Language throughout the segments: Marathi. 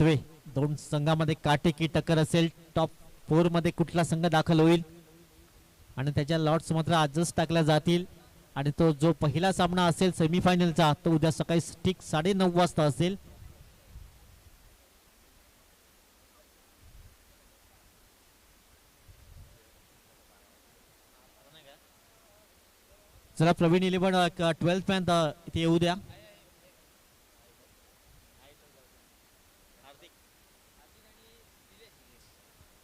पाहतोय दोन संघामध्ये काटेकी टक्कर असेल. टॉप 4 मध्ये कुठला संघ दाखल होईल आणि त्याच्या लॉट्स मात्र आजच टाकल्या जातील. आणि तो जो पहिला सामना असेल सेमीफायनलचा तो उद्या सकाळी ठीक 9:30 वाजता असेल. चला प्रवीण 11 12th मॅन इथे येऊ द्या.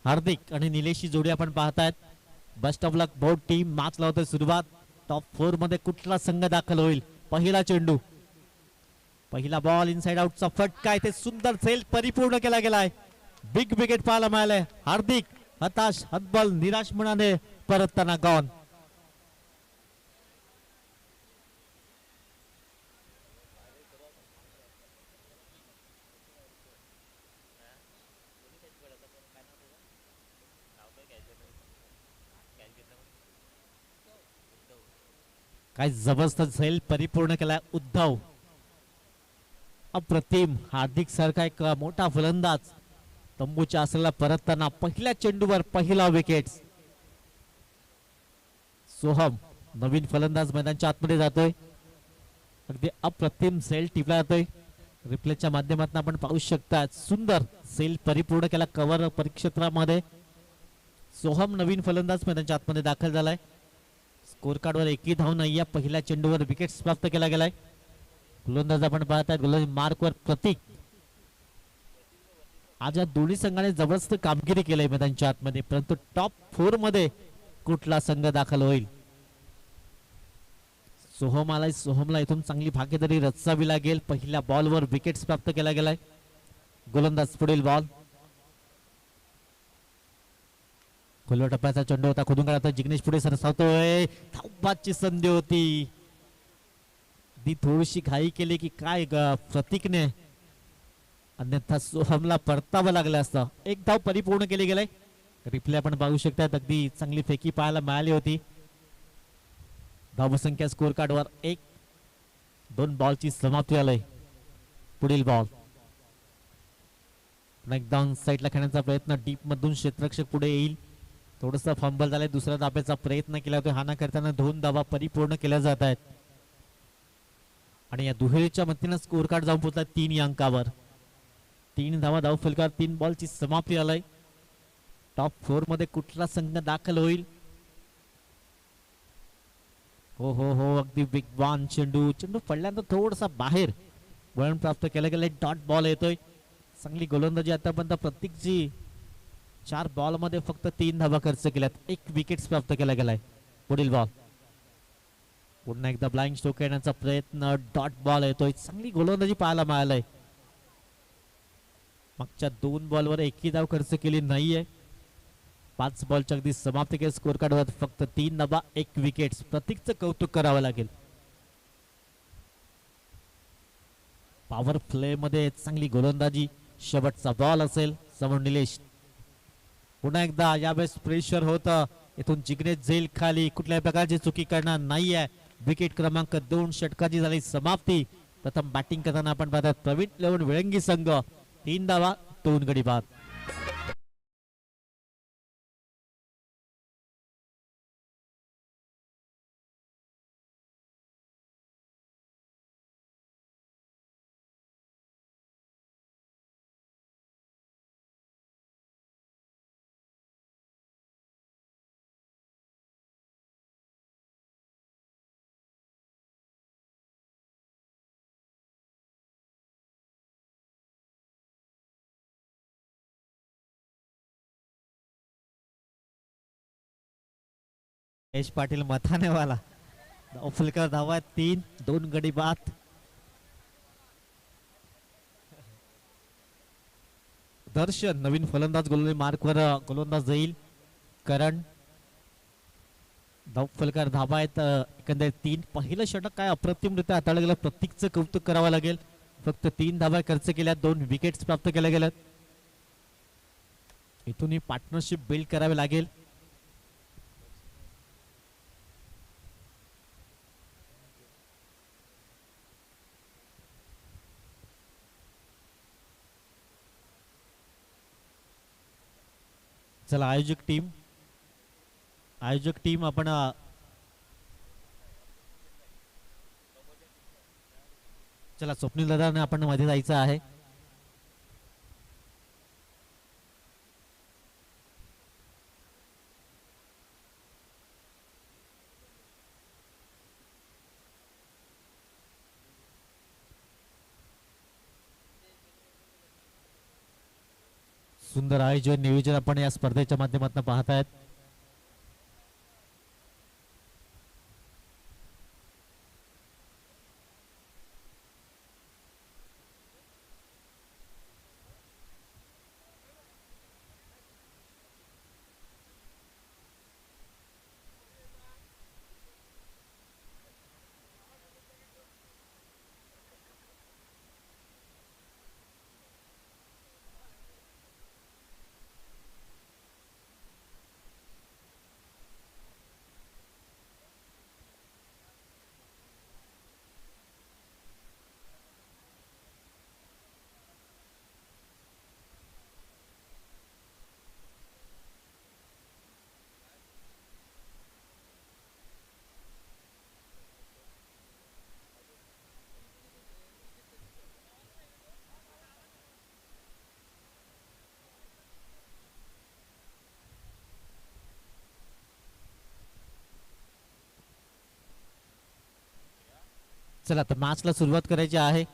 हार्दिक आणि निलेशची जोडी आपण पाहतायत. Best of luck both team. Match लावतोय सुरुवात. टॉप 4 मध्ये कुठला संघ दाखल होईल. पहिला चेंडू, पहिला बॉल, इनसाइड आउटचा फटका. इथे सुंदर सेल परिपूर्ण केला गेलाय. बिग विकेट पाहायला मिळालंय. हार्दिक हताश, हतबल, निराश मनाने परतताना गॉन. काय जबरदस्त झेल परिपूर्ण केलाय उद्धव. अप्रतिम. हार्दिक सारखा एक मोठा फलंदाज तंबूच्या आसनाला परतताना पहिल्या चेंडूवर पहिला विकेट. सोहम नवीन फलंदाज मैदानाच्या आतमध्ये जातोय. अगदी अप्रतिम सेल टिपला जातोय. रिप्लेच्या माध्यमातून आपण पाहू शकता. सुंदर सेल परिपूर्ण केला कव्हर परिक्षेत्रामध्ये. सोहम नवीन फलंदाज मैदानाच्या आतमध्ये दाखल झालाय. स्कोर कार्डवर एकही धाव नाही. पहिल्या चेंडूवर विकेट प्राप्त केला गेलाय. गोलंदाज आपण पाहतात. गोलंदाज मार्कवर प्रतीक. आज या दोन्ही संघाने जबरदस्त कामगिरी केली मैदानाच्या आतमध्ये. परंतु टॉप 4 मध्ये कुठला संघ दाखल होईल. सोहमला इथून चांगली भागीदारी रचावी लागेल. पहिल्या बॉलवर विकेट प्राप्त केला गेलाय. गोलंदाज पुढील बॉल. खुल्या टप्प्याचा चेंडू होता. खोदून काढता जिग्नेश पुढे सरसावतोय. धावबाची संधी होती. ती थोडीशी घाई केली की काय प्रतीकने, अन्यथा सोहमला परतावं लागलं असतं. एक धाव परिपूर्ण केली गेलाय. रिप्ले आपण पाहू शकतात. अगदी चांगली फेकी पाहायला मिळाली होती. धावसंख्या स्कोर कार्डवर 1. 2 बॉलची समाप्ती आलंय. पुढील बॉल. एकदम साईडला खेळण्याचा प्रयत्न. डीप मधून क्षेत्ररक्षक पुढे येईल. थोडंसं फंबल झालंय. दुसऱ्या धाब्याचा प्रयत्न केला होता. हाना करताना 2 धावा परिपूर्ण केल्या जात आहेत. आणि या दुहेरीच्या मतीनं स्कोर कार्ड जाऊन पोहोचला 3 अंकावर. 3 धावा धाव फलकावर. 3 बॉलची समाप्ती आलाय. टॉप 4 मध्ये कुठला संघ दाखल होईल. हो हो हो अगदी वेगवान चेंडू. चेंडू पडल्यानंतर थोडासा बाहेर वळण प्राप्त केलं गेलंय. डॉट बॉल येतोय. चांगली गोलंदाजी आतापर्यंत प्रत्येकची. 4 बॉल मध्ये फक्त 3 धावा खर्च केल्यात. 1 विकेट प्राप्त केला गेलाय. पुढील बॉल. पुन्हा एकदा ब्लाइंड स्ट्रोक येण्याचा प्रयत्न. डॉट बॉल येतोय. चांगली गोलंदाजी पाहायला मिळालंय. मागच्या 2 बॉलवर एकही धाव खर्च केली नाहीये. 5 बॉलच्या अगदी समाप्ती केली. स्कोर कार्डवर फक्त 3 धावा 1 विकेट. प्रतीकचं कौतुक करावं लागेल. पॉवर प्ले मध्ये चांगली गोलंदाजी. शेवटचा बॉल असेल. समोर निलेश. पुन्हा एकदा यावेळेस प्रेशर होतं. इथून जिग्नेश झेल खाली. कुठल्याही प्रकारची चुकी करणार नाहीये. विकेट क्रमांक 2 षटकाची झाली समाप्ती. प्रथम बॅटिंग करताना आपण पाहतात प्रवीण 11 विळंगी संघ. 3 धावा 2 गडी बाद. यश पाटील मथाने वाला. फुलकर धावा 3 2 गडी बाद. दर्शन नवीन फलंदाज गोलंदाज मार्कवर गोलंदाज जाईल. करण फलकर धावा आहेत एकंदरीत 3. पहिलं षटक काय अप्रतिमरित्या हाताळलं गेलं. प्रत्येकचं कौतुक करावं लागेल. फक्त 3 धावा खर्च केल्या. 2 विकेट्स प्राप्त केल्या गेल्यात. इथून ही पार्टनरशिप बिल्ड करावी लागेल. चला आयोजक टीम आपण चला स्वप्नील दादाने आपण मध्ये जायचं आहे. सुंदर आयोजन नियोजन आपण या स्पर्धेच्या माध्यमातून पाहतायत. चला तर मॅचला सुरुवात करायची आहे.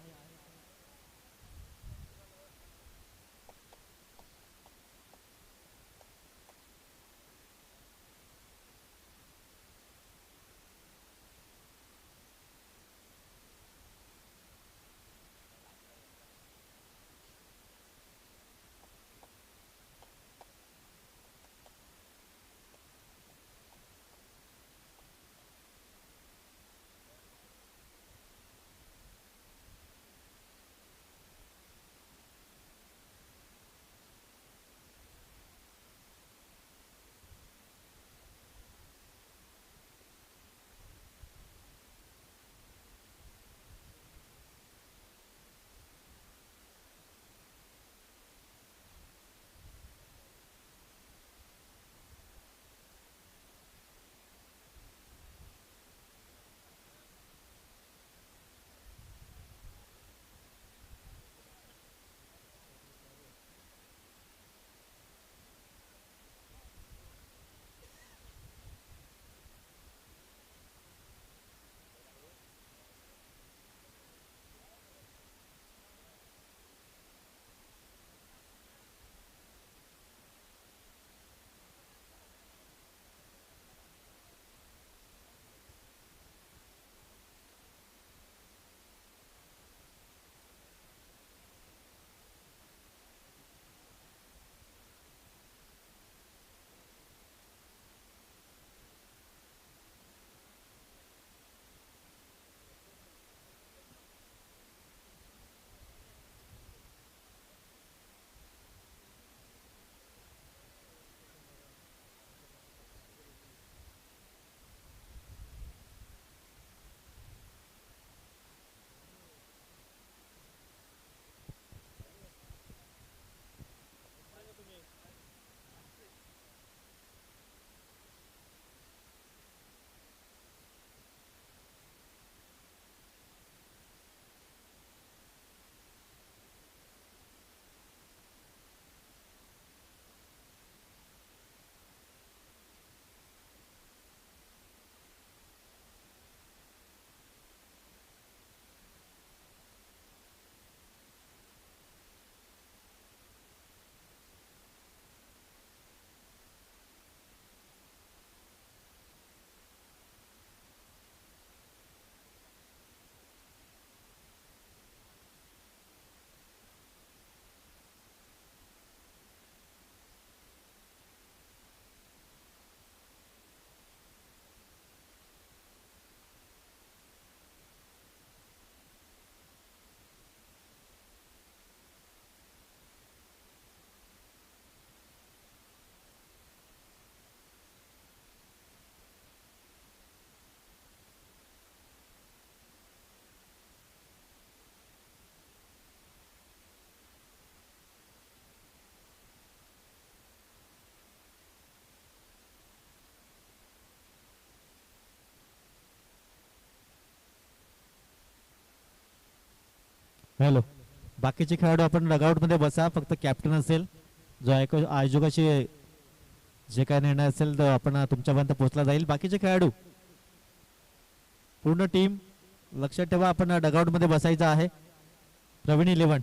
हॅलो, बाकीचे खेळाडू आपण डगआउट मध्ये बसा. फक्त कॅप्टन असेल जो आयोजकाची जे काय निर्णय असेल तो आपण तुमच्यापर्यंत पोहोचला जाईल. बाकीचे खेळाडू पूर्ण टीम लक्षात ठेवा, आपण डगआउट मध्ये बसायचं आहे. प्रवीण 11.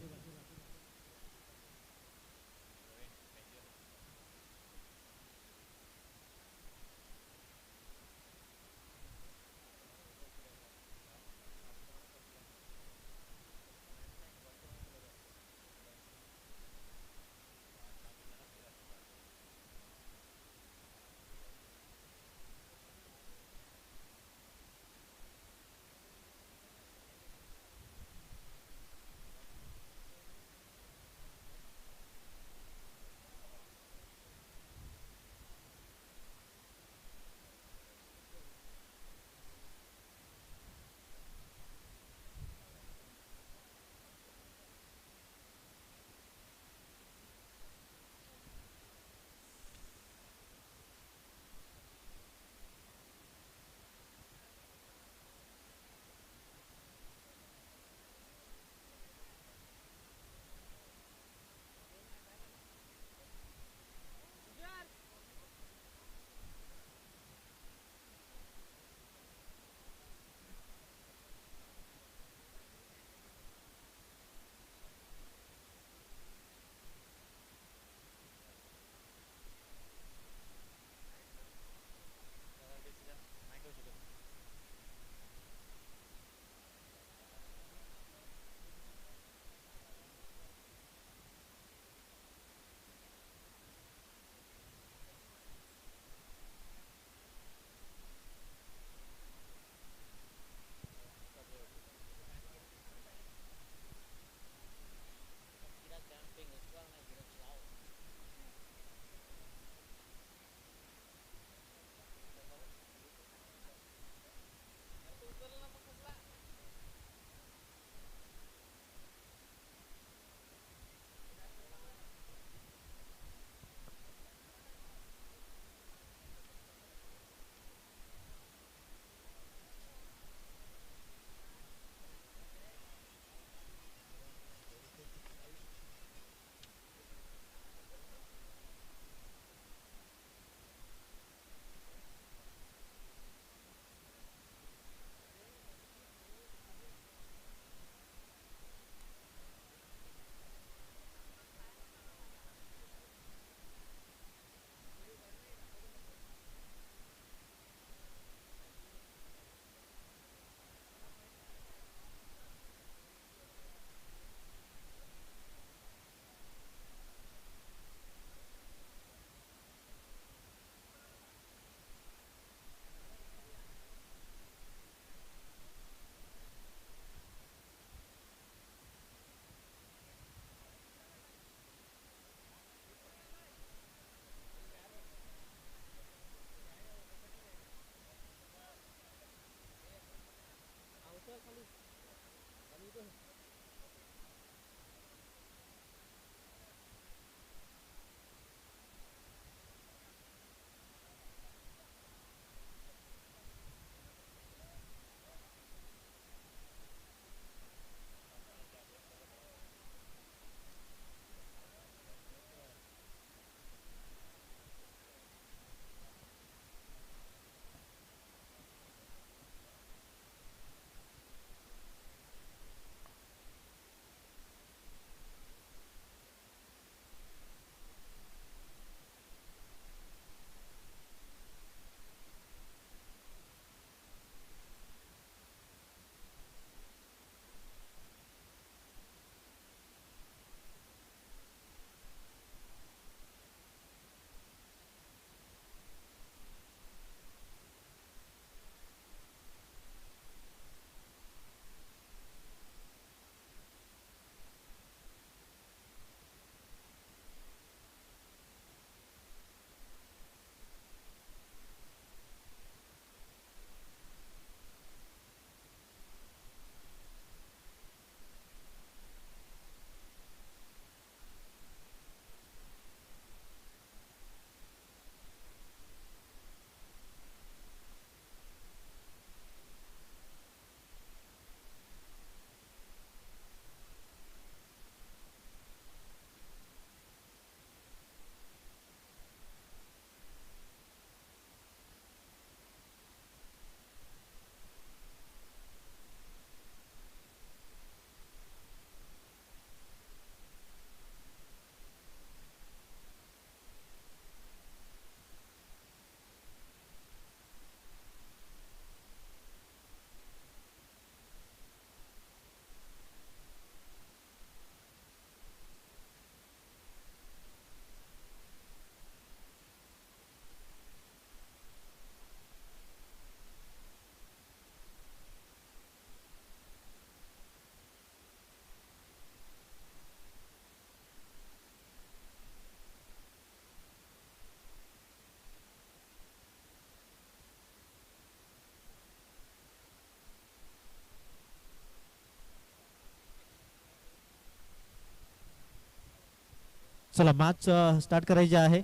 चला मॅच स्टार्ट करायची आहे.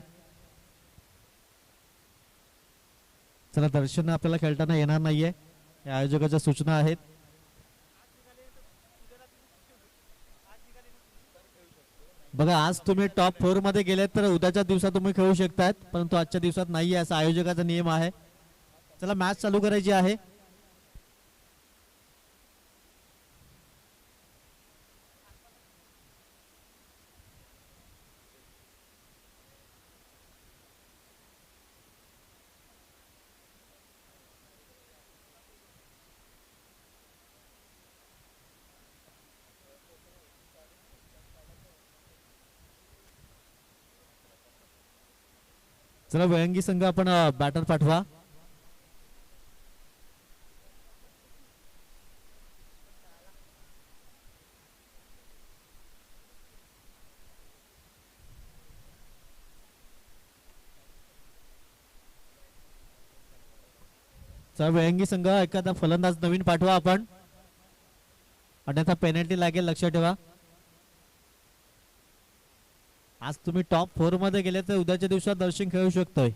चला दर्शन आपल्याला खेळताना येणार नाहीये, या आयोजकाच्या सूचना आहेत. बघा आज तुम्ही टॉप 4 मध्ये गेलेत तर उद्याच्या दिवसात तुम्ही खेळू शकतात, परंतु आजच्या दिवसात नाहीये असा आयोजकाचा नियम आहे. चला मॅच चालू करायची आहे. चला वयंगी संघ आपण बॅटर पाठवा. चला वयंगी संघ एखादा फलंदाज नवीन पाठवा आपण, अन्यथा पेनल्टी लागेल, लक्षात ठेवा. आज तुम्ही टॉप 4 मध्ये गेले तर उद्याच्या दिवसात दर्शन खेळू शकतोय.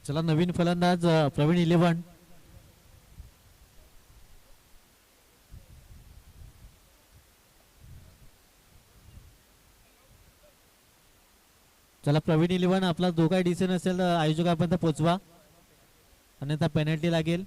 चला नवीन फलंदाज प्रवीण 11. चला प्रवीण 11 आपला जो काही डिसिजन असेल आयोजकापर्यंत पोहोचवा, अन्यथा पेनल्टी लागेल.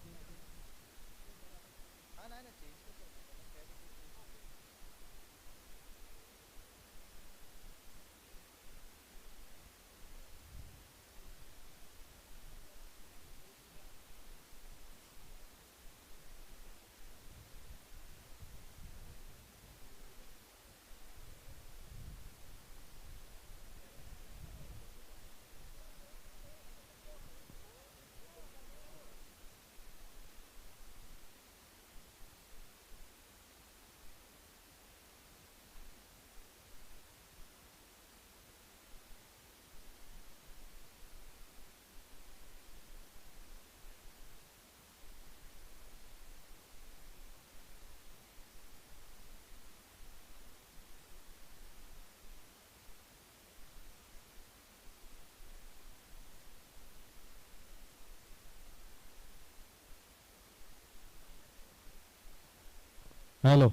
हॅलो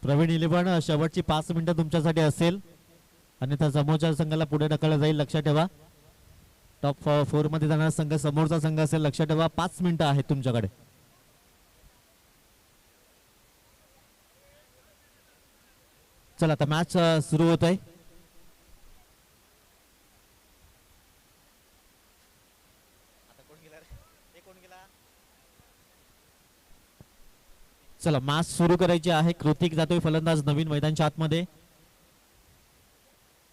प्रवीण 11 शेवटची 5 मिनिटं तुमच्यासाठी असेल, अन्यथा समोरच्या संघाला पुढे ढकललं जाईल, लक्षात ठेवा. टॉप 4 मध्ये जाणारा संघ समोरचा संघ असेल, लक्षात ठेवा. 5 मिनिटं आहेत तुमच्याकडे. चला आता मॅच सुरू होत आहे. चला मॅच सुरू करायची आहे. कृतिक जातोय फलंदाज नवीन मैदानच्या आतमध्ये.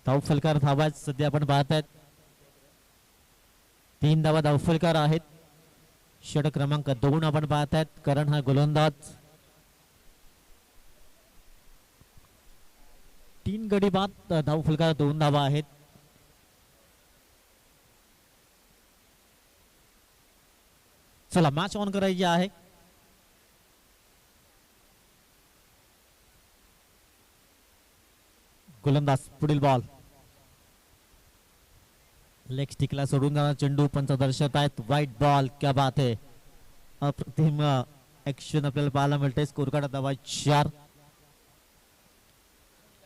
धावफलकार धावा सध्या आपण पाहतायत. 3 धावा धावफलकार आहेत. षटक क्रमांक 2 आपण पाहतायत. करण हा गोलंदाज. 3 गडी बाद धावफलकार 2 धावा आहेत. चला मॅच ऑन करायची आहे. गोलंदाज पुढील बॉल लेग स्टिकला सोडून जाणार चेंडू. पंच दर्शक आहेत व्हाईट बॉल. क्या बात है, अप्रतिम ऍक्शन आपल्याला पाहायला मिळते. स्कोर कार्ड धावा 4.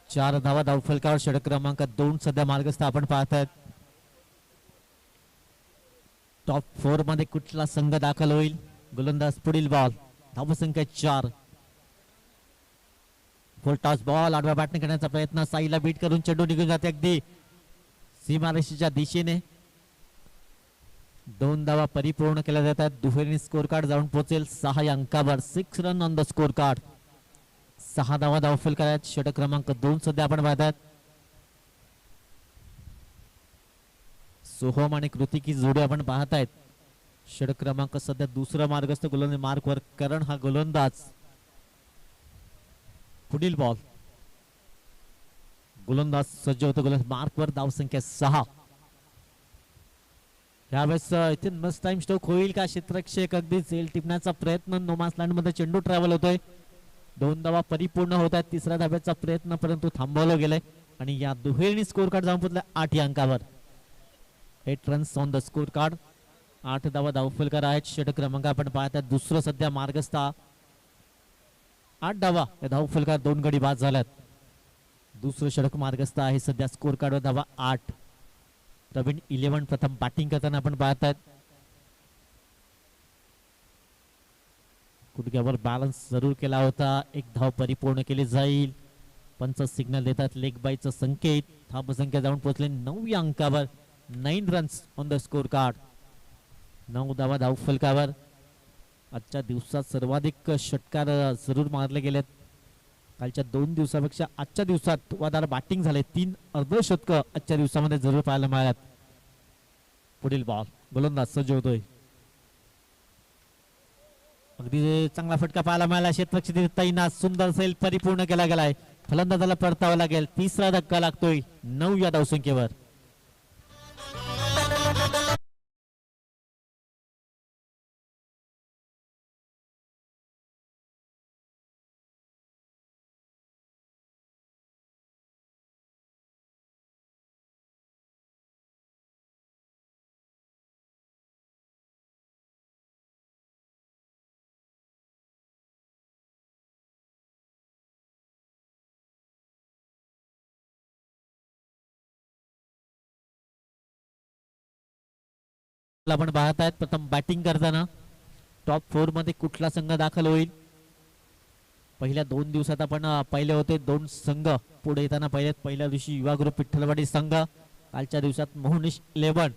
4 धावा धावफलकावर षटक क्रमांक 2 सध्या मार्गस्थ आपण पाहतायत. टॉप 4 मध्ये कुठला संघ दाखल होईल. गोलंदाज पुढील बॉल. धावसंख्या 4. फुल टॉस बॉल. आडव्या बॅटने करण्याचा प्रयत्न. साईला बीट करून चेंडू निघून जाते अगदी सीमारेषेच्या दिशेने. 2 धावा परिपूर्ण केल्या जातात. दुहेरीने स्कोर कार्ड जाऊन पोहोचेल 6 अंकावर. 6 run on the score card. 6 धावा धावफलक आहेत. षटक क्रमांक 2 सध्या आपण पाहतात. सोहम आणि कृतिक ही जोडी आपण पाहतायत. षटक क्रमांक सध्या दुसरा मार्गस्थ गोलंदाज मार्कवर करण हा गोलंदाज. पुढील बॉल गोलंदाज सज्ज होतो. गोलंदाज मार्कवर धाव संख्या 6. यावेळेस इथे मस्त टाइम स्ट्रोक होईल का? क्षेत्ररक्षक अगदी झेल टिपण्याचा प्रयत्न. नोमास लँड मध्ये चेंडू ट्रॅव्हल होतोय. 2 धावा परिपूर्ण होत आहेत. तिसऱ्या धाब्याचा प्रयत्न परंतु थांबवलं गेलंय आणि या दुहेरीने स्कोर कार्ड जाऊन पोहोचला 8 या अंकावर. 8 runs on the score card. 8 धावा धावफलकार आहेत. षटक क्रमांक आपण पाहतात दुसरं सध्या मार्गस्थ. 8 धावा धावफलकार 2 गडी बाद झाल्यात. दुसरं षटक मार्गस्थ आहे सध्या. स्कोर कार्डवर धावा 8. प्रवीण 11 प्रथम बॅटिंग करताना आपण पाहतात. गुडघ्यावर बॅलन्स जरूर केला होता. 1 धाव परिपूर्ण केली जाईल. पंच सिग्नल देतात लेग बायचा संकेत. धाव संख्या जाऊन पोहोचले 9 या अंकावर. 9 runs on the score card. 9 धावा धाव फलकावर. आजच्या दिवसात सर्वाधिक षटकार जरूर मारले गेलेत. कालच्या 2 दिवसापेक्षा आजच्या दिवसात वादार बॅटिंग झाले. 3 अर्धशतक आजच्या दिवसामध्ये जरूर पाहायला मिळाल्यात. पुढील बॉल गोलंदाज सज्ज होतोय. अगदी चांगला फटका पाहायला मिळाला. क्षेत्ररक्षक तैनात. सुंदर सैल परिपूर्ण केला गेलाय. फलंदाजाला परतावा लागेल. तिसरा धक्का लागतोय 9 या धावसंख्येवर. आपण पाहत आहेत प्रथम बॅटिंग करताना टॉप 4 मध्ये कुठला संघ दाखल होईल. पहिल्या 2 दिवसात आपण पाहिले होते 2 संघ पुढे येताना पाहिलेत. पहिल्या दिवशी युवा ग्रुप विठ्ठलवाडी संघ. कालच्या दिवसात मोहनीश 11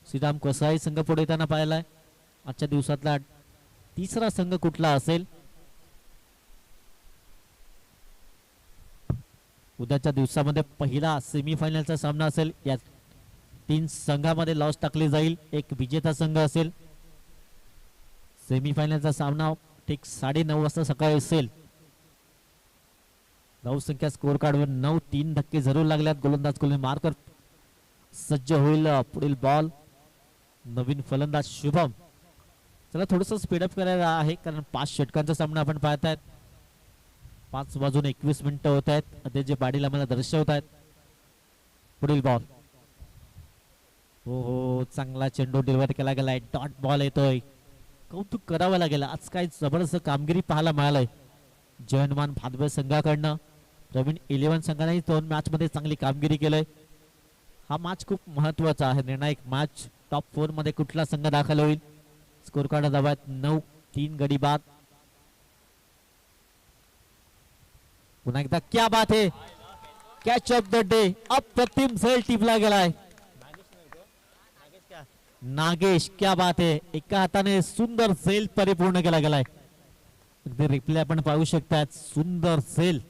श्रीराम कोसाई संघ पुढे येताना पाहिलाय. आजच्या दिवसातला तिसरा संघ कुठला असेल? उद्याच्या दिवसामध्ये पहिला सेमीफायनलचा सामना असेल. या 3 संघामध्ये लॉस टाकली जाईल. एक विजेता संघ असेल. सेमीफायनलचा सामना ठीक 9:30 वाजता सकाळी असेल. धावसंख्या स्कोर कार्डवर 9. 3 धक्के जरूर लागल्यात. गोलंदाज मार्कर सज्ज होईल. पुढील बॉल नवीन फलंदाज शुभम. चला थोडस स्पीडअप करायला आहे कारण 5 षटकांचा सामना आपण पाहत आहेत. 5 वाजून 21 मिनिटं होत आहेत. ते जे बाडीला मला दर्शवत आहेत. पुढील बॉल हो चांगला चेंडू डिलिव्हर केला गेलाय. डॉट बॉल येतोय. कौतुक करावं लागेल. आज काय जबरदस्त कामगिरी पाहायला मिळालंय जयनमान भादवे संघाकडनं. प्रवीण 11 संघाने 2 मॅच मध्ये चांगली कामगिरी केलंय. हा मॅच खूप महत्वाचा आहे. निर्णायक मॅच. टॉप 4 मध्ये कुठला संघ दाखल होईल? Score card धावात 9. 3 गडी बाद. पुन्हा एकदा क्या बात है. Catch of the day. अप्रतिम झेल टिपला गेलाय. नागेश क्या बात है. एका हाताने सुंदर सेल परिपूर्ण केला गेलाय. अगदी रिप्ले आपण पाहू शकतात. सुंदर सेल.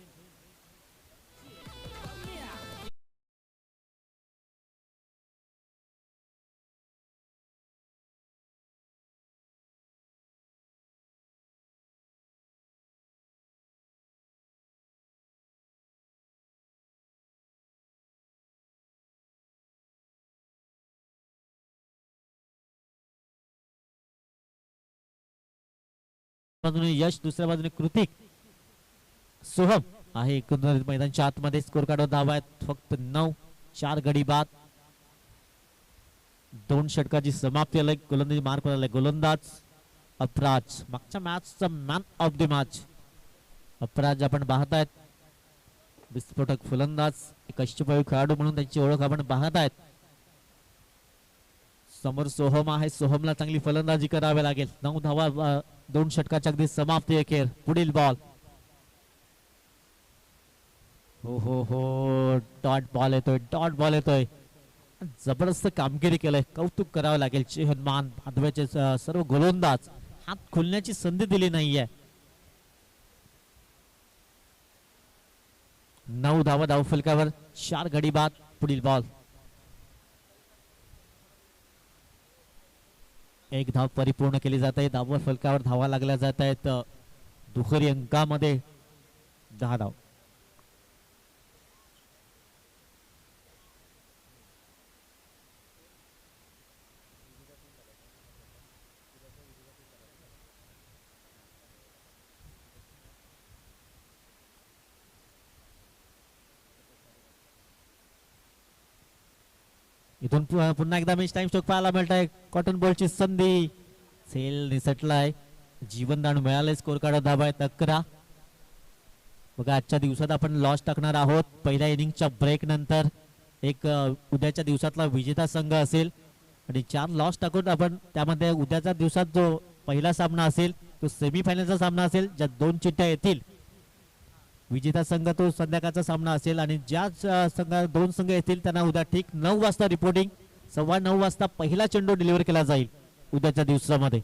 बाजूने यश, दुसऱ्या बाजूने कृतिक. सोहम आहे एकंदरीत मैदानच्या आतमध्ये. स्कोर कार्डवर धावा आहेत फक्त 9. 4 गडी बाद. 2 षटकाची समाप्ती आली. गोलंदाजी मार्क आलाय. गोलंदाज अपराज. मागच्या मॅचचा मॅन ऑफ द मॅच अपराज आपण पाहत आहेत. विस्फोटक फलंदाज. एक अष्टपैलू खेळाडू म्हणून त्यांची ओळख आपण पाहत आहेत. समोर सोहम आहे. सोहमला चांगली फलंदाजी करावी लागेल. 9 धावा 2 षटकाच्या अगदी समाप्ती अखेर. पुढील बॉल हो डॉट बॉल येतोय. डॉट बॉल येतोय. जबरदस्त कामगिरी केलंय. कौतुक करावं लागेल. चेहनमान भादव्याचे सर्व गोलंदाज हात खोलण्याची संधी दिली नाहीये. 9 धावा धाव फलकावर. 4 गडी बाद. पुढील बॉल एक धाव परिपूर्ण केली जात आहे. धाववर फलकावर धावा लागल्या जात आहेत. दुहेरी अंकामध्ये 10 धाव. इथून पुन्हा एकदा मॅच टाइम स्ट्रोक पाहायला मिळत आहे. कॉटन बॉलची संधी, सेल निसटलाय, जीवनदान मिळाले. स्कोर कार्ड धाबा आहेत 11. बघा आजच्या दिवसात आपण लॉस टाकणार आहोत. पहिल्या इनिंगच्या ब्रेक नंतर एक उद्याच्या दिवसातला विजेता संघ असेल आणि 4 लॉस टाकून आपण त्यामध्ये उद्याच्या दिवसात जो पहिला सामना असेल तो सेमीफायनलचा सामना असेल. ज्या 2 चिठ्ठ्या येतील विजेता संघ तो संध्याकाळचा सामना असेल आणि ज्या संघ 2 संघ येतील त्यांना उद्या ठीक 9 वाजता रिपोर्टिंग 9:15 वाजता पहिला चेंडू डिलिव्हर केला जाईल उद्याच्या दिवसामध्ये,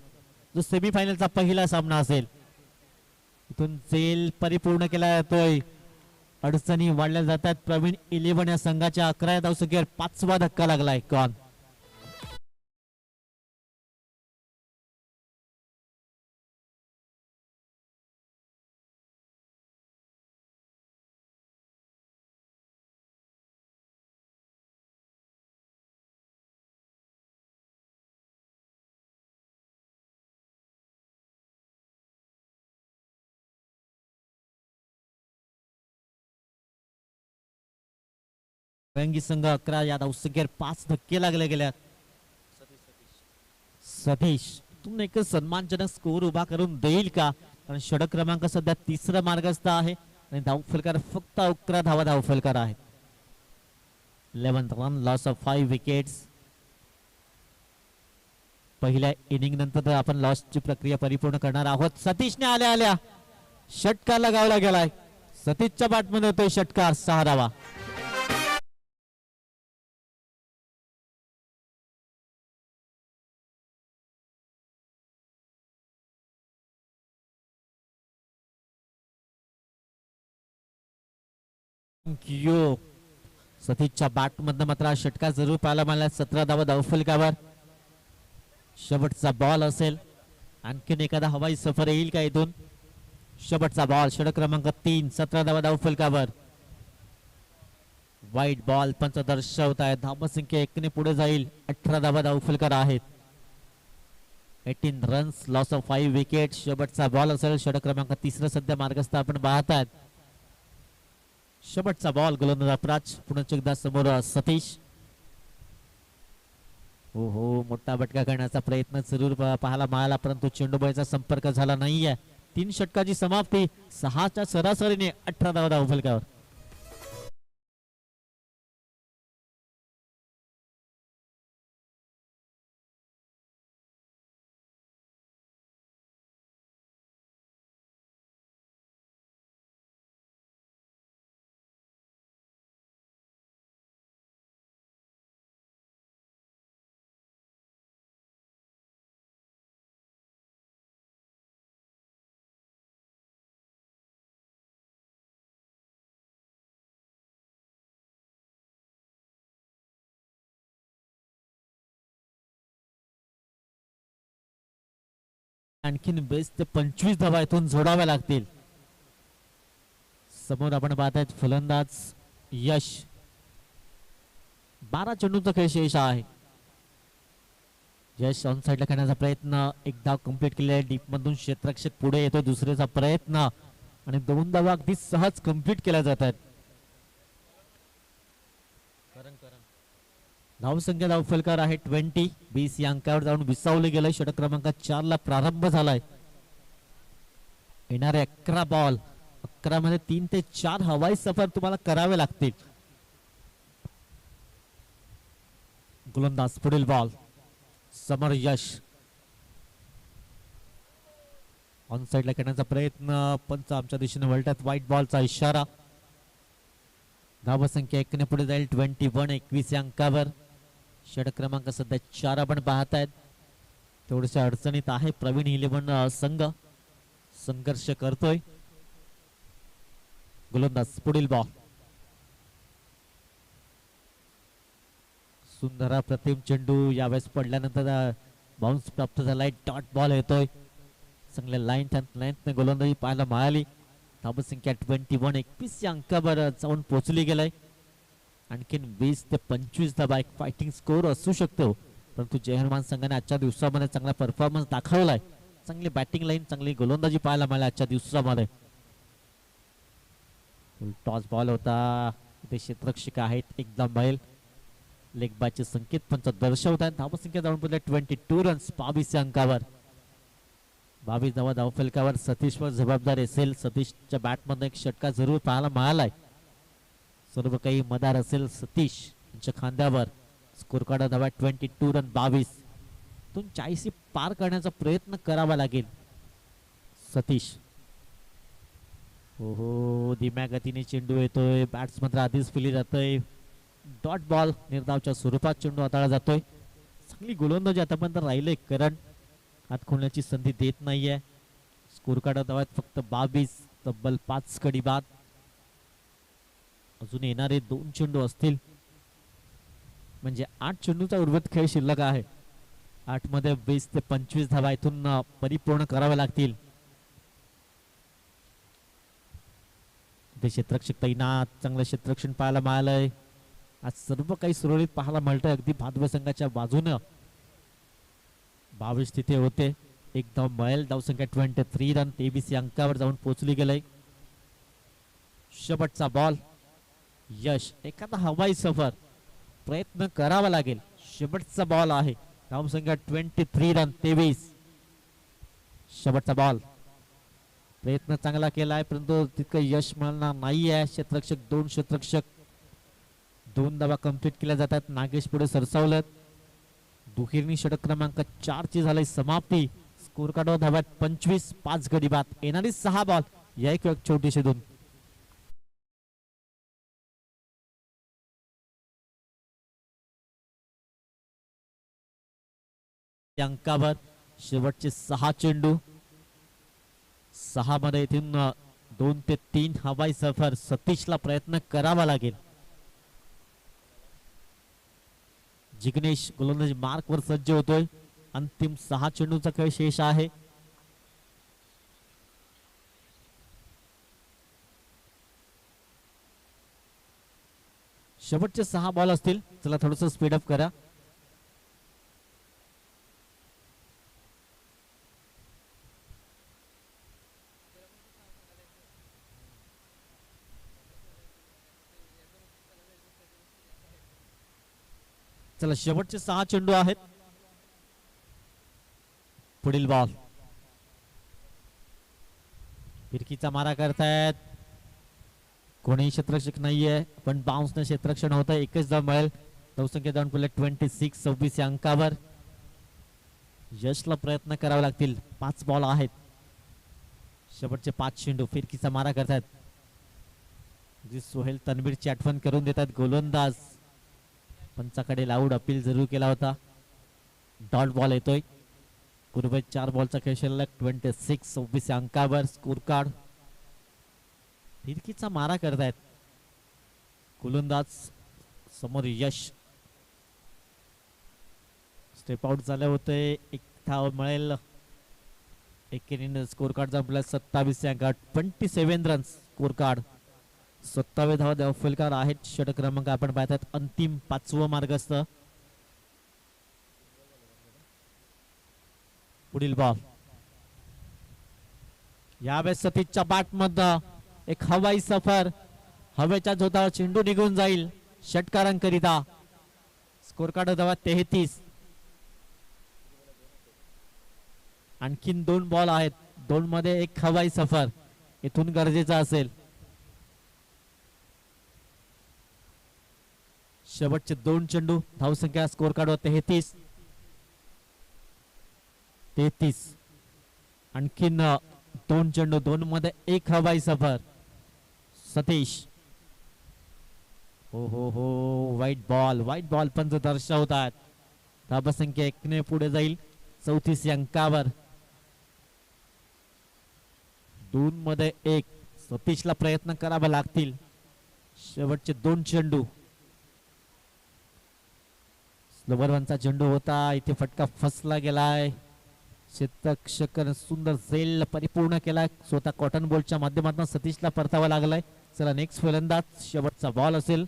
जो सेमीफायनलचा पहिला सामना असेल. इथून सेल परिपूर्ण केला जातोय. अडचणी वाढल्या जातात. प्रवीण 11 या संघाच्या 11 धावसंख्येवर 5वा धक्का लागलाय. कॉन रंगी संघ 11 या धावसंख्येवर 5 धक्के लागले गेल्यात. सतीश तुम्ही एक सन्मानजनक स्कोर उभा करून देईल का? कारण षटक क्रमांक सध्या 3रा मार्गस्थ आहे आणि धाव फलकार फक्त 11 धाव फलकार आहेत. 11th run, loss of 5 wickets. पहिल्या इनिंग नंतर आपण लॉसची प्रक्रिया परिपूर्ण करणार आहोत. सतीशने आल्या षटकार लगावला गेलाय. सतीशच्या बॅटमध्ये होतोय षटकार, 6 धावा. सतीशच्या बॅट मधनं मात्र षटकार जरूर पाहायला मिळाला. 17 धावा धावफलकावर. शेवटचा बॉल असेल. आणखीन एखादा हवाई सफर येईल का इथून? शेवटचा बॉल, षटक क्रमांक 3, 17 धावा धावफलकावर. वाईट बॉल पंच दर्शवत आहेत. धावसंख्या 1 ने पुढे जाईल. 18 धावा धावफलकार आहेत. 18 रन्स, लॉस ऑफ 5 विकेट. शेवटचा बॉल असेल. षटक क्रमांक 3 सध्या मार्गस्थ आपण पाहतात. शेवटचा बॉल, गोलंदाज अपराज. पुन्हा एकदा समोर सतीश. हो मोठा बटका करण्याचा प्रयत्न जरूर पाहायला मिळाला, परंतु चेंडूबाईचा संपर्क झाला नाहीये. 3 षटकाची समाप्ती. 6च्या सरासरीने 18 धावा धावफलकावर. आणखीन 20 ते 25 धावा इथून जोडाव्या लागतील. समोर आपण पाहतायत फलंदाज यश. 12 चेंडूंचा खेळ शेष आहे. यश ऑन साइडला खेळण्याचा प्रयत्न, एक धाव कंप्लीट केली आहे. डीप मधून क्षेत्ररक्षक पुढे येतो. दुसऱ्याचा प्रयत्न आणि 2 धावा अगदी सहज कंप्लीट केल्या जातात. धावसंख्या धावफलकार आहे 20. 20 या अंकावर जाऊन विसावले गेले. षटक क्रमांक 4 ला प्रारंभ झालाय. येणारे 11 बॉल, 11 मध्ये 3 ते 4 हवाई सफर तुम्हाला करावे लागतील. गोलंदाज पुढील बॉल, समोर यश. ऑन साइडला खेळण्याचा प्रयत्न, पंच आमच्या दिशेने वळतात. व्हाईट बॉलचा इशारा. धावसंख्या 1 ने पुढे जाईल. 21. 21 या अंकावर. षटक क्रमांक सध्या 4 आपण पाहतायत. थोड्याशा अडचणीत आहे प्रवीण 11 संघ. संघर्ष करतोय. गोलंदाज पुढील बॉल. सुंदर प्रतिम चेंडू यावेळेस पडल्यानंतर बाउन्स प्राप्त झालाय. डॉट बॉल येतोय. चांगल्या लेंथने गोलंदाजी पाहायला मिळाली. धावसंख्या 21. 21 या अंकावर जाऊन पोहोचली गेलाय. आणखीन 20 ते 25 धावा एक फायटिंग स्कोर असू शकतो. परंतु जय हनुमान संघाने आजच्या दिवसामध्ये चांगला परफॉर्मन्स दाखवलाय. चांगली बॅटिंग लाईन, चांगली गोलंदाजी पाहायला मिळाली आजच्या दिवसामध्ये. टॉस बॉल होता. इथे क्षेत्ररक्षक आहेत एकदम बैल. लेग बायचे संकेत पंच दर्शवत आहेत. धावसंख्या जाऊन पोहोचल्या 22 रन्स 22 या अंकावर. 22 धावा धावफलकावर सतीशवर जबाबदार असेल. सतीशच्या बॅटमध्ये एक षटका जरूर पाहायला मिळालाय. सर्व काही मदार असेल सतीश यांच्या खांद्यावर. स्कोर कार्ड धावा 22 रन 22. 40 पार करण्याचा प्रयत्न करावा लागेल सतीश. हो धीम्या गतीने चेंडू येतोय. बॅट्समन आधीच फिली जातोय. डॉट बॉल निर्धावच्या स्वरूपात चेंडू हाताळला जातोय. चांगली गोलंदाजी आतापर्यंत राहिले. करण हात खोलण्याची संधी देत नाहीये. स्कोर कार्ड धावात फक्त 22. तब्बल 5 गडी बाद. अजून येणारे 2 चेंडू असतील म्हणजे 8 चेंडूचा उर्वरित खेळ शिल्लक आहे. 8 मध्ये 20 ते 25 धावा इथून परिपूर्ण कराव्या लागतील. क्षेत्ररक्षक तैनात. चांगलं क्षेत्ररक्षण पाहायला मिळालंय. आज सर्व काही सुरळीत पाहायला मिळतंय. अगदी भादवे संघाच्या बाजूने 22 तिथे होते. एक धाव मिळेल. धावसंख्या 23 रन 23 या अंकावर जाऊन पोहोचली गेलंय. शेवटचा बॉल. यश एखादा हवाई सफर प्रयत्न करावा लागेल. शेवटचा बॉल आहे. धावसंख्या 23 रन 23. शेवटचा बॉल. प्रयत्न चांगला केलाय परंतु तितकं यश मिळणार नाहीये. क्षेत्ररक्षक 2 क्षेत्ररक्षक 2 धावा कंप्लीट केल्या जातात. नागेश पुढे सरसावलं. दुहेरीने षटक क्रमांक 4 ची झाली समाप्ती. Score card धाव्यात 25. 5 गडी बाद. येणारी 6 बॉल या एक छोटीशी 2. अंकावर शेवटचे 6 चेंडू. 6 मध्ये इथून 2 ते 3 हवाई सफर सतीशला प्रयत्न करावा लागेल. जिग्नेश गोलंदाजी मार्क वर सज्ज होतोय. अंतिम 6 चेंडूचा खेळ शेष आहे. शेवटचे 6 बॉल असतील. चला थोडस स्पीडअप करा. चला शेवटचे 6 चेंडू आहेत. पुढील बॉल. फिरकीचा मारा करतायत. कोणीही क्षेत्ररक्षक नाहीये पण बाउन्सने क्षेत्ररक्षण होत आहे. एकच धाव मिळेल. धावसंख्या जाऊन पुढे 26 26 या अंकावर. यशला प्रयत्न करावे लागतील. 5 बॉल आहेत. शेवटचे 5 चेंडू. फिरकीचा मारा करतायत. सोहेल तन्वीरची आठवण करून देतात गोलंदाज. पंचाकडे लाऊड अपील जरूर केला होता. डॉट बॉल येतोय. पूर्व 4 बॉलचा खेळ शिल्लक. 26 26 अंकावर स्कोर कार्ड. फिरकीचा मारा करतायत गोलंदाज. समोर यश स्टेप आउट झाले होते. एक धाव मिळेल. एकेरीने स्कोर कार्ड जमला 27 अंकात. 27 रन स्कोर कार्ड. 27 धावा धावफलकार आहेत. षटक क्रमांक आपण पाहतात. अंतिम 5वं मार्गस्थ. पुढील बॉल. यावेळेस सतीशच्या बॅट मध्ये एक हवाई सफर. हवेच्या झोतावर चेंडू निघून जाईल षटकारांकरिता. स्कोर कार्ड धावा 33. आणखीन 2 बॉल आहेत. 2 मध्ये एक हवाई सफर इथून गरजेचा असेल. शेवटचे 2 चेंडू. धावसंख्या स्कोर कार्ड 33 33. आणखीन 2 चेंडू. 2 मध्ये एक हवाई सफर. सतीश. हो हो हो व्हाईट बॉल पंच दर्शवतात. धावसंख्या 1 ने पुढे जाईल. 34 अंकावर. 2 मध्ये 1. सतीशला प्रयत्न करावे लागतील. शेवटचे 2 चेंडू. लोबरवांचा चेंडू होता, इथे फटका फसला गेलाय. क्षेत्ररक्षकाने सुंदर झेल परिपूर्ण केलाय. स्वतः कॉटन बॉलच्या माध्यमातून सतीशला परतावा लागलाय. चला नेक्स्ट फलंदाज, शेवटचा बॉल असेल.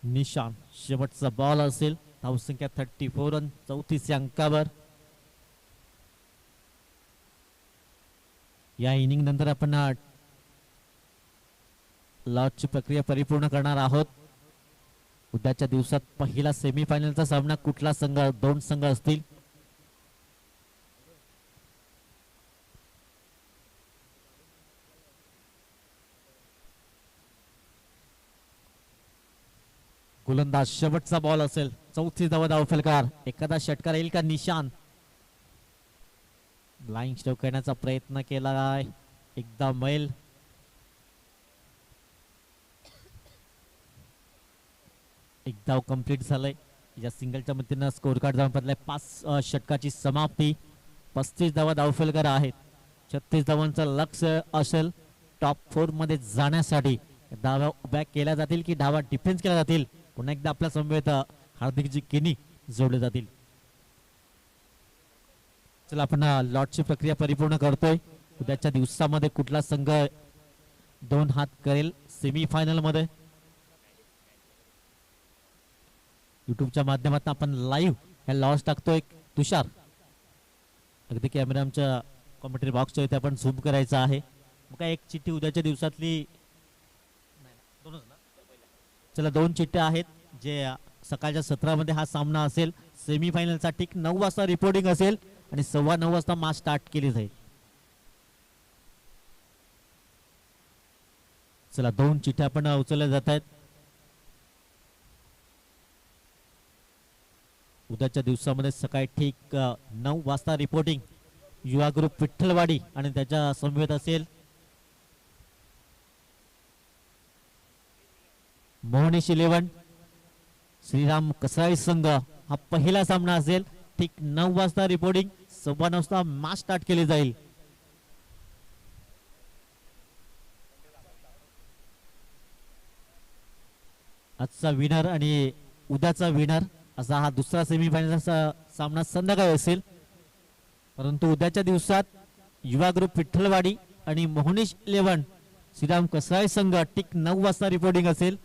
निशान शेवटचा बॉल असेल. धावसंख्या 34 रन 34 अंकावर. या इनिंग नंतर आपण लॉटची प्रक्रिया परिपूर्ण करणार आहोत. उद्याच्या दिवसात पहिला सेमीफायनलचा सामना कुठला संघ, दोन संघ असतील. गोलंदाज शेवटचा बॉल असेल. 34 धाव फलकार. एखादा षटकार येईल का? निशान ब्लाइंड स्ट्रोक करण्याचा प्रयत्न केला आहे. एकदा मैल. एक धाव कंप्लीट झालंय. या सिंगलच्या मदतीनं स्कोर कार्ड जाऊन पडलाय 5 षटकाची समाप्ती. 35 धाव फलकार आहेत. 36 धावांचं लक्ष असेल टॉप 4 मध्ये जाण्यासाठी. धावा उभ्या केल्या जातील की धावा डिफेन्स केल्या जातील? पुन्हा एकदा आपल्या समवेत हार्दिकजी किनी जोडले जातील. चला आपण लॉटची प्रक्रिया परिपूर्ण करतोय. उद्याच्या दिवसामध्ये कुठला संघ 2 हात करेल सेमीफायनल मध्ये? युट्यूबच्या माध्यमातून आपण लाईव्ह ह्या लॉस टाकतोय. तुषार अगदी कॅमेरा आमच्या कॉमेंट्री बॉक्सच्या इथे आपण झूम करायचं आहे. मग काय एक चिठ्ठी उद्याच्या दिवसातली, चला 2 चिठ्ठ्या आहेत जे सकाळच्या सत्रामध्ये हा सामना असेल. सेमीफायनलचा ठीक 9 वाजता रिपोर्टिंग असेल आणि 9:15 वाजता मॅच स्टार्ट केली जाईल. चला 2 चिठ्ठ्या आपण उचलल्या जात आहेत. उद्याच्या दिवसामध्ये सकाळी ठीक 9 वाजता रिपोर्टिंग. युवा ग्रुप विठ्ठलवाडी आणि त्याच्या समवेत असेल मोहनीश 11 श्रीराम कसाई संघ. हा पहिला सामना असेल. ठीक 9 वाजता रिपोर्टिंग. 9:15 वाजता मॅच स्टार्ट केली जाईल. आजचा विनर आणि उद्याचा विनर असा हा दुसरा सेमीफायनलचा सामना संध्याकाळी असेल. परंतु उद्याच्या दिवसात युवा ग्रुप विठ्ठलवाडी आणि मोहनीश 11 श्रीराम कसाई संघ ठीक 9 वाजता रिपोर्टिंग असेल.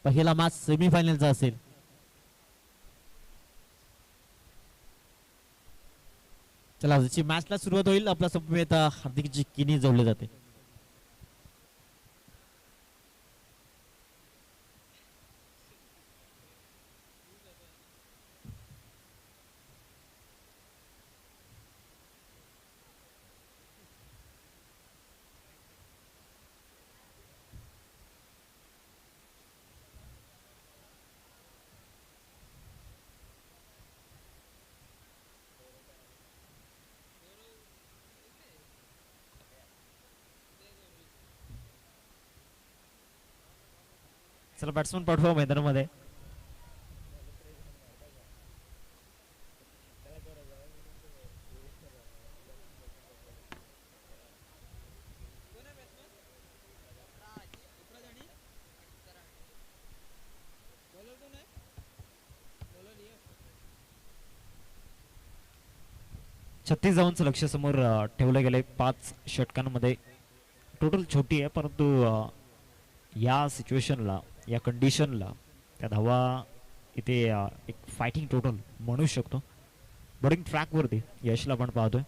पहिला मॅच सेमीफायनलचा असेल. चला जशी मॅचला सुरुवात होईल आपला समवेत हार्दिकजी किनी जोडले जाते. चला बॅट्समन पाठवा मैदानामध्ये. छत्तीस धावांचं लक्ष समोर ठेवलं गेलंय 5 षटकांमध्ये. टोटल छोटी आहे परंतु या सिच्युएशनला, या कंडिशनला त्या धावा इथे एक फायटिंग टोटल म्हणू शकतो. बॉलिंग ट्रॅकवरती यशला आपण पाहतोय.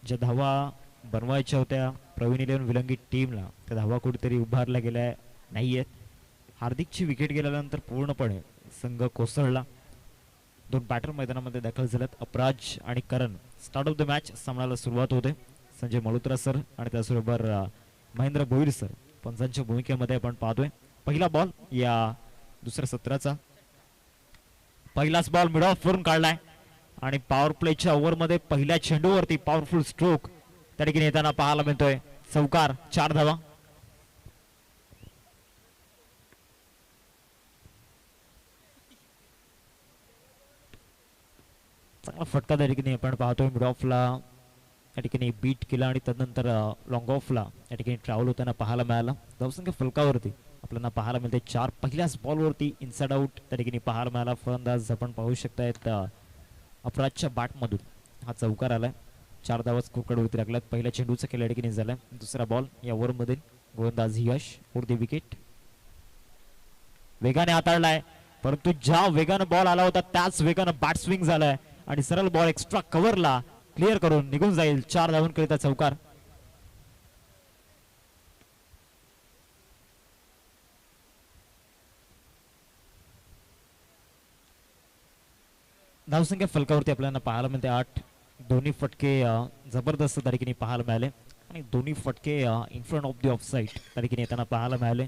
ज्या धावा बनवायच्या होत्या प्रवीण 11 विलंगी टीमला त्या धावा कुठेतरी उभारल्या गेल्या नाही आहेत. हार्दिकची विकेट गेल्यानंतर पूर्णपणे संघ कोसळला. 2 बॅटर मैदानामध्ये दाखल झाल्यात, अपराज आणि करण. स्टार्ट ऑफ द मॅच सामन्याला सुरुवात होते. संजय मल्होत्रा सर आणि त्याचबरोबर महेंद्र भोईर सर पंचांच्या भूमिकेमध्ये आपण पाहतोय. पहिला बॉल या दुसऱ्या सत्राचा. पहिलाच बॉल मिड ऑफ वरून काढलाय आणि पॉवर प्लेच्या ओव्हरमध्ये पहिल्या चेंडूवरती पॉवरफुल स्ट्रोक त्या ठिकाणी येताना पाहायला मिळतोय. चौकार, 4 धावा. चांगला फटका त्या ठिकाणी आपण पाहतोय. मिड ऑफला या ठिकाणी बीट केला आणि त्यानंतर लॉंग ऑफला या ठिकाणी ट्रॅव्हल होताना पाहायला मिळाला. धावसंख्या फलकावरती आपल्याला पाहायला मिळते 4. पहिल्याच बॉलवरती इनसाइड आउट त्या ठिकाणी पाहायला मिळाला. फलंदाज आपण पाहू शकतायत अपराजच्या बॅटमधून हा चौकार आलाय. 4 धावा स्कोरकार्डवरती लागल्यात. पहिल्या चेंडूचा केला या ठिकाणी झालाय. दुसरा बॉल या ओव्हरमध्ये गोलंदाज यश उरते विकेट. वेगाने हाताळलाय परंतु ज्या वेगानं बॉल आला होता त्याच वेगानं बॅट स्विंग झालाय आणि सरळ बॉल एक्स्ट्रा कव्हरला क्लिअर करून निघून जाईल. 4 धावांकरिता चौकार. धावसंख्या फलकावरती आपल्याला पाहायला मिळते 8. दोन्ही फटके जबरदस्त तरीकेने पाहायला मिळाले आणि दोन्ही फटके in front of the off side तरीकेने येताना पाहायला मिळाले.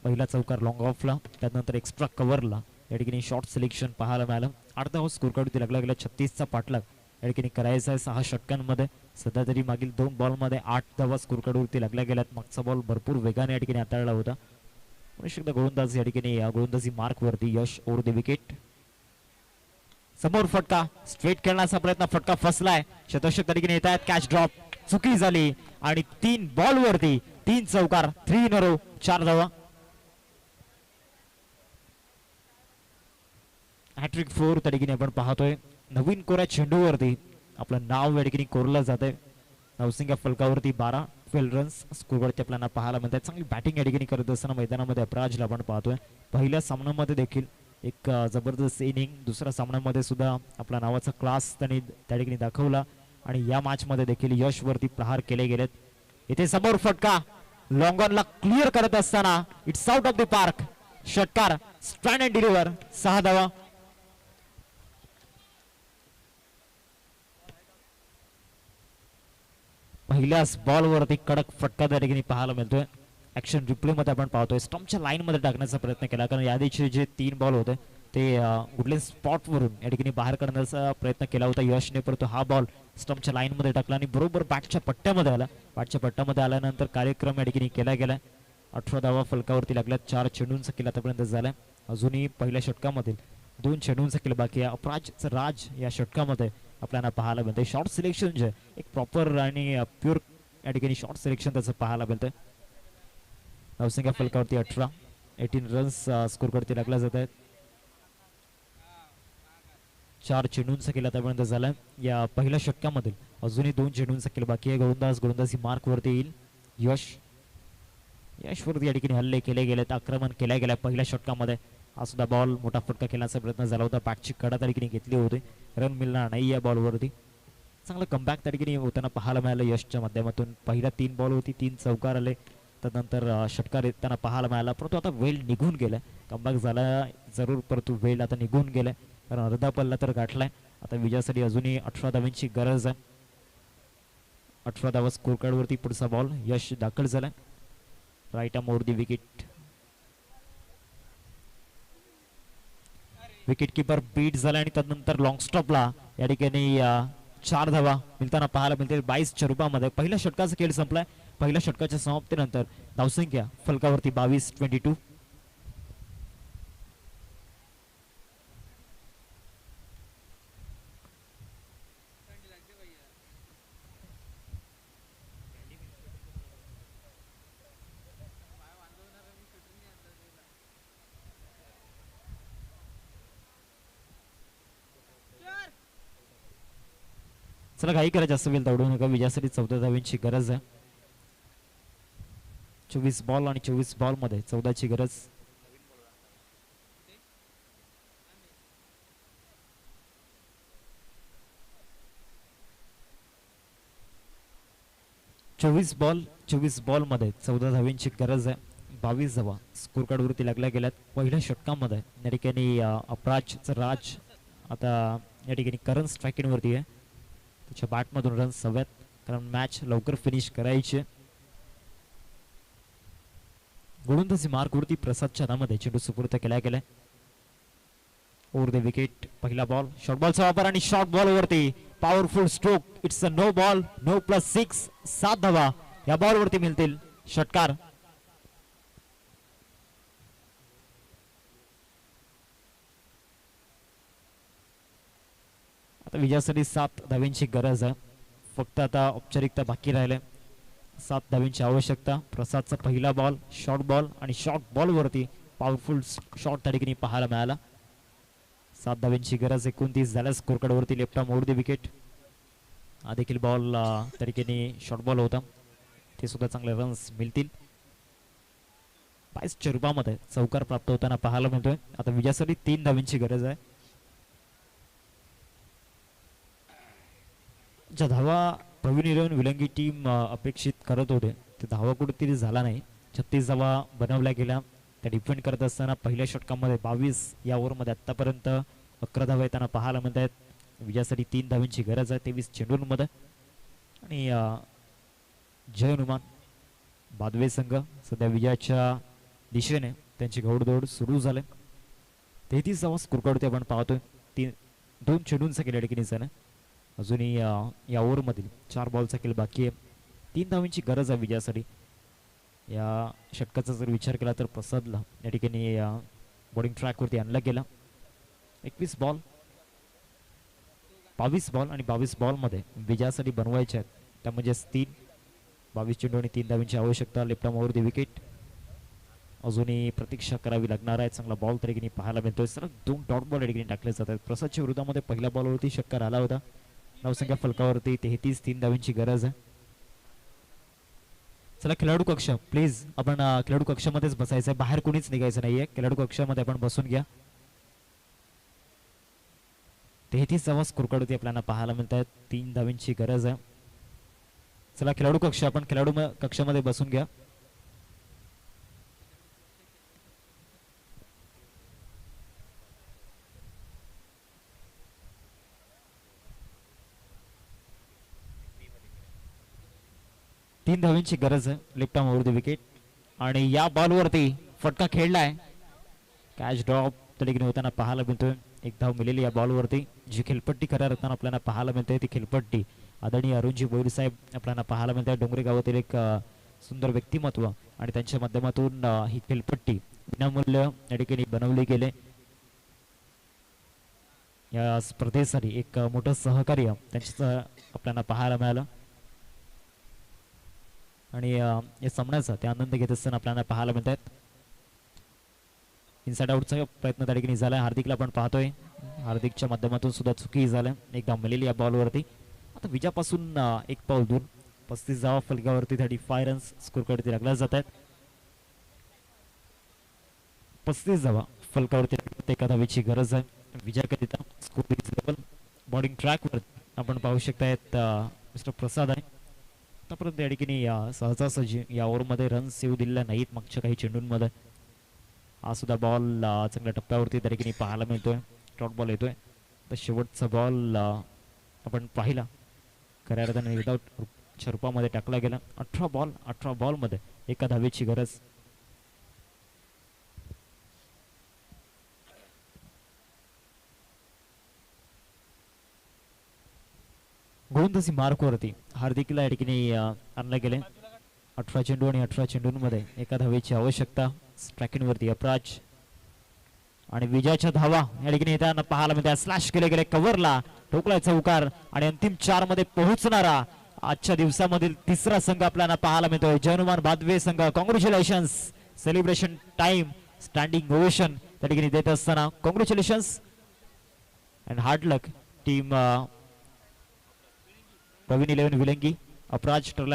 पहिला चौकार लॉंग ऑफला त्यानंतर एक्स्ट्रा कव्हरला या ठिकाणी शॉर्ट सिलेक्शन पाहायला मिळालं. 8 धावा स्कोरकार्डवरती लागला गेला. 36चा पाठलाग या ठिकाणी करायचा आहे 6 षटकांमध्ये. सध्या तरी मागील 2 बॉलमध्ये 8 धावा स्कोरकार्डवरती लागल्या गेल्यात. मागचा बॉल भरपूर वेगाने या ठिकाणी हाताळला होता. गोलंदाज या ठिकाणी गोलंदाजी मार्क वरती यश ओव्हर द विकेट. समोर फटका स्ट्रेट खेळण्याचा प्रयत्न फटका फसलाय. शतक तरीकेने येत आहेत. कॅच ड्रॉप चुकी झाली आणि 3 बॉल वरती 3 चौकार. 3 इन अ रो. 4 धावा. हॅट्रिक 4 त्या ठिकाणी आपण पाहतोय. नवीन कोऱ्या चेंडूवरती आपलं नाव या ठिकाणी कोरलं जाते. धावसंख्या फलकावरती 12. 12 रन्स स्कोरवरती आपल्याला पाहायला मिळतात. चांगली बॅटिंग या ठिकाणी करत असताना मैदानामध्ये अपराजला आपण पाहतोय. पहिल्या सामन्यामध्ये देखील एक जबरदस्त इनिंग. दुसऱ्या सामन्यामध्ये सुद्धा आपला नावाचा क्लास त्यांनी त्या ठिकाणी दाखवला आणि या मॅच मध्ये देखील यश वरती प्रहार केले गेलेत. इथे समोर फटका लॉंग ऑनला क्लिअर करत असताना it's out of the park. षटकार स्ट्रँड अँड डिलिव्हर. 6 धावा. पहिल्याच बॉल वरती कडक फटका त्या ठिकाणी पाहायला मिळतोय. ऍक्शन रिप्ले मध्ये आपण पाहतोय. स्टंपच्या लाईन मध्ये टाकण्याचा प्रयत्न केला कारण यादीचे जे 3 बॉल होते ते कुठल्या स्पॉट वरून या ठिकाणी बाहेर काढण्याचा प्रयत्न केला होता यशने, परंतु हा बॉल स्टंपच्या लाईन मध्ये टाकला आणि बरोबर बॅटच्या पट्ट्यामध्ये आला. बॅटच्या पट्ट्यामध्ये आल्यानंतर कार्यक्रम या ठिकाणी केला गेला. 18 धावा फलकावरती लागल्यात. 4 चेंडूंचा किल्ला आतापर्यंत झालाय. अजूनही पहिल्या षटकामध्ये 2 चेंडूंचा किल्ला बाकी आहे. अपराजचं राज या षटकामध्ये आपल्याला पाहायला मिळते. शॉर्ट सिलेक्शन जे एक प्रॉपर आणि प्युअर या ठिकाणी शॉर्ट सिलेक्शन त्याचं पाहायला मिळतंय. धावसंख्या फलकावरती 18. 18 रन्स स्कोर करते लागला जात आहेत. 4 चेंडूंचा केला आतापर्यंत झालाय. या पहिल्या षटकामध्ये अजूनही 2 चेंडूंचा केला बाकी आहे. गोलंदाजी मार्क वरती येईल. यशवरती या ठिकाणी हल्ले केले गेलेत. आक्रमण केल्या गेल्या पहिल्या षटकामध्ये. हा सुद्धा बॉल मोठा फटका खेळण्याचा प्रयत्न झाला होता. बॅटची कडा त्या ठिकाणी घेतली होती. रन मिळणार नाही या बॉलवरती. चांगलं कमबॅक त्या ठिकाणी होताना पाहायला मिळालं यशच्या माध्यमातून. पहिल्या 3 बॉल होती 3 चौकार आले. त्यानंतर षटकार येताना पाहायला मिळाला परंतु आता वेळ निघून गेलाय. कमबॅक झाला जरूर परंतु वेळ आता निघून गेलाय कारण अर्धा पल्ला तर गाठलाय. आता विजयासाठी अजूनही 18 धावांची गरज आहे. 18 धावा स्कोर कार्ड वरती. पुढचा बॉल यश दाखल झालाय. Right arm over the wicket. Wicket keeper beat झाला आणि त्यानंतर लॉंग स्टॉपला या ठिकाणी 4 धावा मिळताना पाहायला मिळतील 22च्या रूपामध्ये. पहिल्या षटकाचा खेळ संपलाय. पहिल्या षटकाच्या समाप्तीनंतर धावसंख्या फलकावरती 22-22. चला काही करायचं असेल दौडू नका. विजयासाठी 14 धावांची गरज आहे. 24 बॉल आणि 24 बॉल मध्ये 14ची गरज. चोवीस बॉल मध्ये 14 धावांची गरज आहे. 22 धावा स्कोर कार्ड वरती लागल्या गेल्यात. पहिल्या षटकामध्ये या ठिकाणी अपराजचं राज आता या ठिकाणी करंट स्ट्रायकिंग वरती आहे. त्याच्या बॅटमधून रन्स हव्यात कारण मॅच लवकर फिनिश करायची. गोलंदाजी मार्क वरती प्रसादच्या नावामध्ये चेंडू सुपूर्द केला गेलाय. Over the wicket. पहिला बॉल शॉर्ट बॉलचा वापर आणि शॉर्ट बॉल वरती powerful stroke. It's a no ball. No plus 6. 7 धावा या बॉल वरती मिळतील. षटकार. आता विजयासाठी 7 धावांची गरज आहे. फक्त आता औपचारिकता बाकी राहिले. 7 धावींची आवश्यकता. प्रसादचा पहिला बॉल शॉर्ट बॉल आणि शॉर्ट बॉल वरती पॉवरफुल शॉट त्या ठिकाणी पाहायला मिळाला. 7 धावींची गरज. 29 झाल्या स्कोर कार्ड वरती. Left arm over the wicket. हा देखील बॉल त्या ठिकाणी शॉर्ट बॉल होता. ते सुद्धा चांगले रन्स मिळतील. 22 रूपामध्ये चौकार प्राप्त होताना पाहायला मिळतोय. आता विजयासाठी 3 धावींची गरज आहे. ज्या धावा प्रवीण इलेव्हन विलंगी टीम अपेक्षित करत होते ते धावा कुठेतरी झाला नाही. 36 धावा बनवल्या गेल्या. त्या डिफेंड करत असताना पहिल्या षटकामध्ये 22 या ओव्हरमध्ये आतापर्यंत 11 धावा येताना पाहायला मिळत आहेत. विजयासाठी 3 धावींची गरज आहे 23 चेंडूंमध्ये. आणि जय हनुमान बादवे संघ सध्या विजयाच्या दिशेने त्यांची घोडदौड सुरू झाले. 33 धावा स्कोर कार्ड आपण पाहतोय. 2 चेंडूंचा केल्या ठिकाणी अजूनही या ओव्हरमधील 4 बॉलचा खेळ बाकी आहे. 3 धावींची गरज आहे विजयासाठी. या षटकाचा जर विचार केला तर प्रसादला या ठिकाणी बॉलिंग ट्रॅकवरती आणला गेला. 21 बॉल 22 बॉल आणि 22 बॉलमध्ये विजयासाठी बनवायचे आहेत. त्या म्हणजेच 22 चेंडू आणि 3 धावींची आवश्यकता. Left arm over the wicket. अजूनही प्रतीक्षा करावी लागणार आहे. चांगला बॉल त्या ठिकाणी पाहायला मिळतोय. सलग 2 डॉट बॉल या ठिकाणी टाकले जात आहेत. प्रसादच्या विरोधामध्ये पहिल्या बॉलवरती षटकार आला होता. धावसंख्या फलकावरती 33. 3 धावींची गरज आहे. चला खेळाडू कक्ष प्लीज आपण खेळाडू कक्षामध्येच बसायचं आहे. बाहेर कोणीच निघायचं नाहीये. खेळाडू कक्षामध्ये आपण बसून घ्या. 33 धावा स्कोर कार्ड होती आपल्याला पाहायला मिळत आहेत. 3 धावींची गरज आहे. चला खेळाडू कक्ष आपण खेळाडू कक्षामध्ये बसून घ्या. तीन धावींची गरज आहे. Left arm over the wicket. आणि या बॉलवरती फटका खेळलाय. कॅच ड्रॉप त्या ठिकाणी होताना पाहायला मिळतोय. 1 धाव मिळाली या बॉलवरती. जी खेळपट्टी करत असताना आपल्याला पाहायला मिळते ती खेळपट्टी आदरणीय अरुणजी बोईर साहेब आपल्याला पाहायला मिळते. डोंगरे गावातील एक सुंदर व्यक्तिमत्व आणि त्यांच्या माध्यमातून ही खेळपट्टी विनामूल्य या ठिकाणी बनवली गेले. या स्पर्धेसाठी एक मोठं सहकार्य त्यांचं आपल्याला पाहायला मिळालं. आणि या सामन्याचा ते आनंद घेत असताना आपल्याला पाहायला मिळत आहेत. इनसाइड आउटचा प्रयत्न त्या ठिकाणी झाला. हार्दिकला आपण पाहतोय. हार्दिकच्या माध्यमातून सुद्धा चुकी झाल्या. 1 धाव मिळाली या बॉलवरती. आता विजयापासून 1 पाऊल दूर. 35 धावा फलकावरती 35 रन्स स्कोर कडे लागल्या जात आहेत. 35 धावा फलकावरती 1 धावेची गरज आहे विजयाकरिता. Score is level. बॉलिंग ट्रॅकवर आपण पाहू शकतायत मिस्टर प्रसाद आहे. आतापर्यंत या ठिकाणी सहजासहजी या ओव्हरमध्ये रन्स येऊ दिलेल्या नाहीत मागच्या काही चेंडूंमध्ये. हा सुद्धा बॉल चांगल्या टप्प्यावरती त्या ठिकाणी पाहायला मिळतोय. डॉट बॉल येतोय. तर शेवटचा बॉल आपण पाहिला खऱ्या अर्थाने विदाउट रूपामध्ये टाकला गेला. 18 बॉलमध्ये 1 धावेची गरज. गोलंदाजी मार्कवरती हार्दिकला या ठिकाणी आणले गेले. 18 चेंडू आणि 18 चेंडूंमध्ये 1 धावेची आवश्यकता. स्ट्रायकिंगवरती अपराज आणि विजयाच्या धावा या ठिकाणी येताना पाहायला मिळतात. स्लॅश केले गेले कव्हरला. ठोकलाय चौकार आणि अंतिम 4 मध्ये पोहोचणारा आजच्या दिवसामधील 3रा संघ आपल्याला पाहायला मिळतोय. जय हनुमान बादवे संघ. Congratulations. Celebration time. Standing ovation त्या ठिकाणी देत असताना congratulations and hard luck team Praveen eleven Vilangi. अपराज ठरला